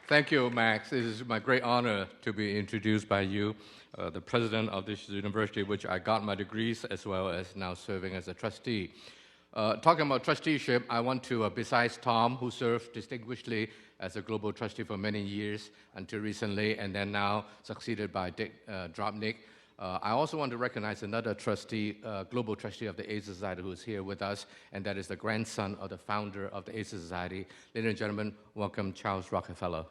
Thank you, Max. It is my great honor to be introduced by you, the president of this university, which I got my degrees as well as now serving as a trustee. Talking about trusteeship, I want to, besides Tom, who served distinguishedly as a global trustee for many years until recently, and then now succeeded by Dick Drobnik, I also want to recognize another trustee, global trustee of the Asia Society who is here with us, and that is the grandson of the founder of the Asia Society. Ladies and gentlemen, welcome Charles Rockefeller.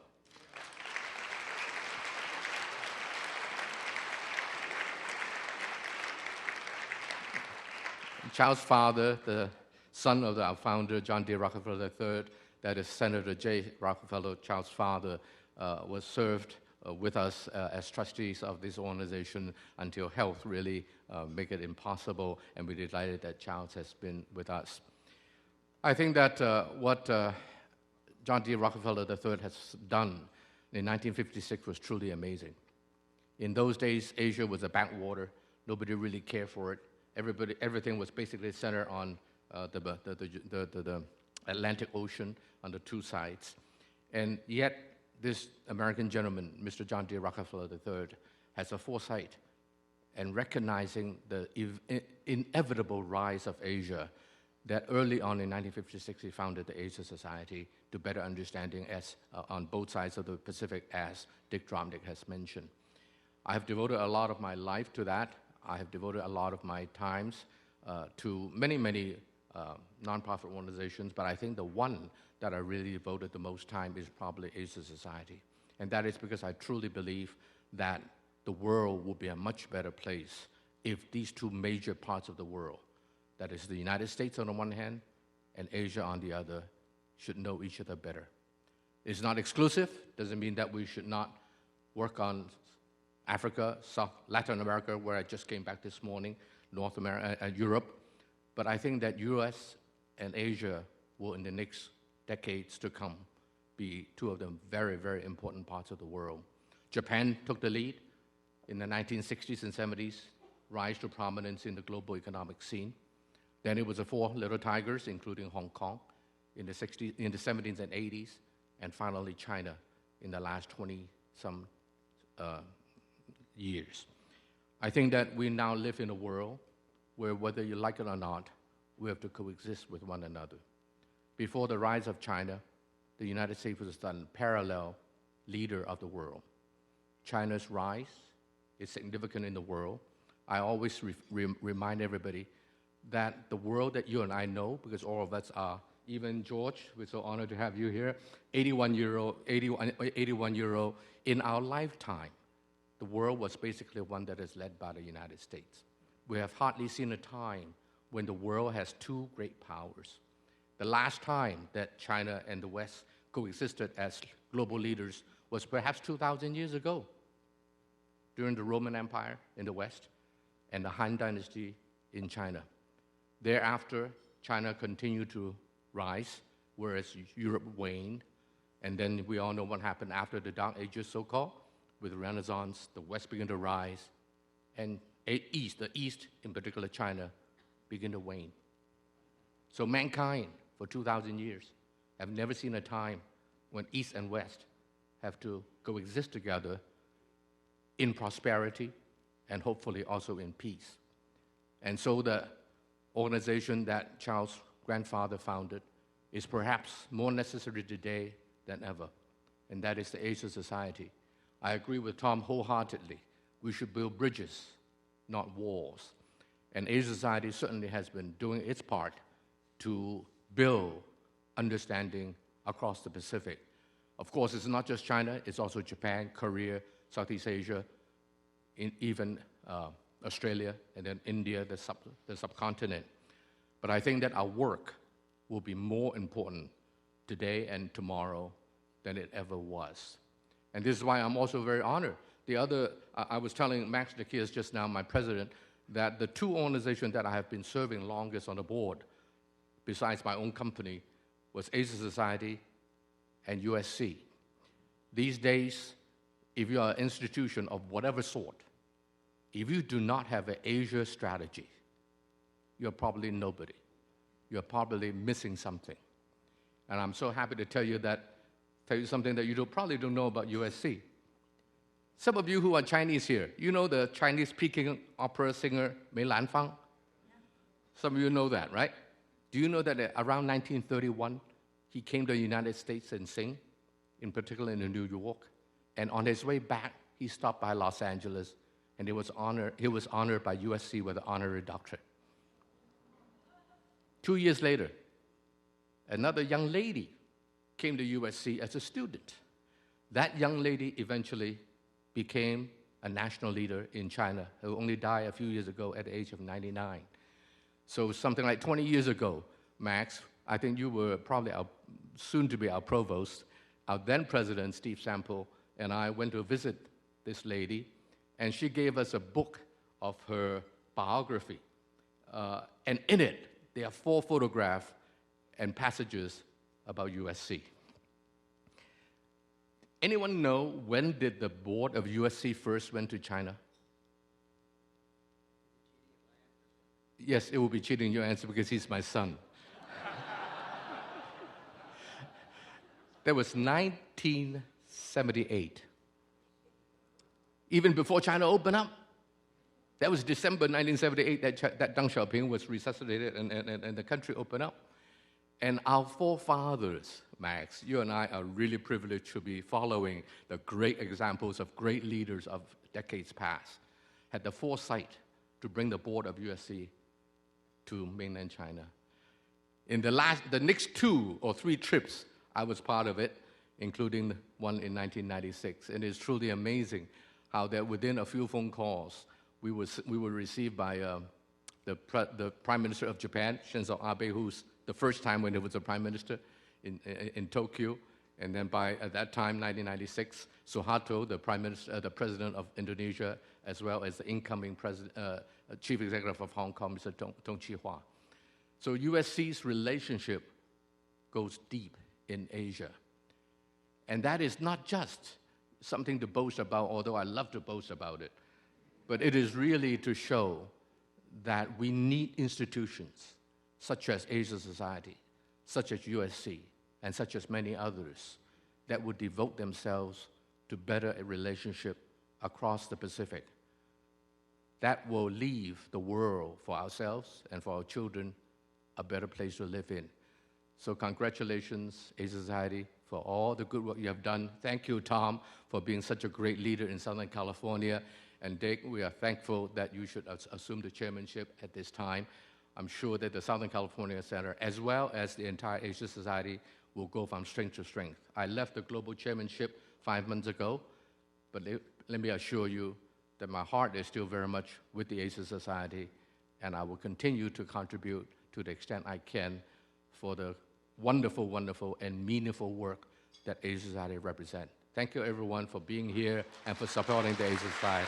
Charles' father, the son of our founder, John D. Rockefeller III, that is Senator J. Rockefeller, Charles' father, was served with us as trustees of this organization until health really make it impossible, and we're delighted that Charles has been with us. I think that what John D. Rockefeller III has done in 1956 was truly amazing. In those days, Asia was a backwater. Nobody really cared for it. Everything was basically centered on the Atlantic Ocean on the two sides. And yet, this American gentleman, Mr. John D. Rockefeller III, has a foresight and recognizing the inevitable rise of Asia, that early on in 1956 he founded the Asia Society to better understanding on both sides of the Pacific, as Dick Drobnik has mentioned. I have devoted a lot of my life to that. I have devoted a lot of my times to many nonprofit organizations, but I think the one that I really devoted the most time is probably Asia Society. And that is because I truly believe that the world will be a much better place if these two major parts of the world, that is the United States on the one hand and Asia on the other, should know each other better. It's not exclusive, doesn't mean that we should not work on Africa, Latin America, where I just came back this morning, North America, and Europe. But I think that US and Asia will, in the next decades to come, be two of the very important parts of the world. Japan took the lead in the 1960s and 70s, rise to prominence in the global economic scene. Then it was the four little tigers, including Hong Kong, in the 70s and 80s, and finally China in the last 20-some years. I think that we now live in a world where, whether you like it or not, we have to coexist with one another. Before the rise of China, the United States was the parallel leader of the world. China's rise is significant in the world. I always remind everybody that the world that you and I know, because all of us are, even George, we're so honored to have you here, 81 year old, in our lifetime, the world was basically one that is led by the United States. We have hardly seen a time when the world has two great powers. The last time that China and the West coexisted as global leaders was perhaps 2,000 years ago, during the Roman Empire in the West and the Han Dynasty in China. Thereafter, China continued to rise, whereas Europe waned. And then we all know what happened after the Dark Ages, so-called. With the Renaissance, the West began to rise, and the East, in particular China, began to wane. So mankind, for 2,000 years, have never seen a time when East and West have to coexist together in prosperity and hopefully also in peace. And so the organization that Charles' grandfather founded is perhaps more necessary today than ever, and that is the Asia Society. I agree with Tom wholeheartedly. We should build bridges, not walls. And Asia Society certainly has been doing its part to build understanding across the Pacific. Of course, it's not just China, it's also Japan, Korea, Southeast Asia, even Australia, and then India, the subcontinent. But I think that our work will be more important today and tomorrow than it ever was. And this is why I'm also very honored. I was telling Max Nikias just now, my president, that the two organizations that I have been serving longest on the board, besides my own company, was Asia Society and USC. These days, if you are an institution of whatever sort, if you do not have an Asia strategy, you're probably nobody. You're probably missing something. And I'm so happy to tell you that tell you something that you probably don't know about USC. Some of you who are Chinese here, you know the Chinese Peking opera singer Mei Lanfang? Some of you know that, right? Do you know that around 1931, he came to the United States and sang, in particular in New York? And on his way back, he stopped by Los Angeles, and he was honored by USC with an honorary doctorate. 2 years later, another young lady came to USC as a student. That young lady eventually became a national leader in China, who only died a few years ago at the age of 99. So something like 20 years ago, Max, I think you were probably soon to be our provost. Our then president, Steve Sample, and I went to visit this lady, and she gave us a book of her biography. And in it, there are 4 photographs and passages about USC. Anyone know when did the board of USC first went to China? Yes, it will be cheating your answer because he's my son. That was 1978. Even before China opened up. That was December 1978 that Deng Xiaoping was resuscitated and the country opened up. And our forefathers, Max, you and I are really privileged to be following the great examples of great leaders of decades past, had the foresight to bring the board of USC to mainland China. In the next 2 or 3 trips, I was part of it, including one in 1996. And it's truly amazing how that within a few phone calls, we were received by the Prime Minister of Japan, Shinzo Abe, who's the first time when he was a Prime Minister in Tokyo, and then by, at that time, 1996, Suharto, the President of Indonesia, as well as the incoming Chief Executive of Hong Kong, Mr. Dong Chi-hua. So USC's relationship goes deep in Asia. And that is not just something to boast about, although I love to boast about it, but it is really to show that we need institutions such as Asia Society, such as USC, and such as many others that would devote themselves to better a relationship across the Pacific that will leave the world for ourselves and for our children a better place to live in. So congratulations, Asia Society, for all the good work you have done. Thank you, Tom, for being such a great leader in Southern California. And Dick, we are thankful that you should assume the chairmanship at this time. I'm sure that the Southern California Center, as well as the entire Asia Society, will go from strength to strength. I left the global chairmanship 5 months ago, but let me assure you that my heart is still very much with the Asia Society, and I will continue to contribute to the extent I can for the wonderful, wonderful, and meaningful work that Asia Society represents. Thank you, everyone, for being here and for supporting the Asia Society.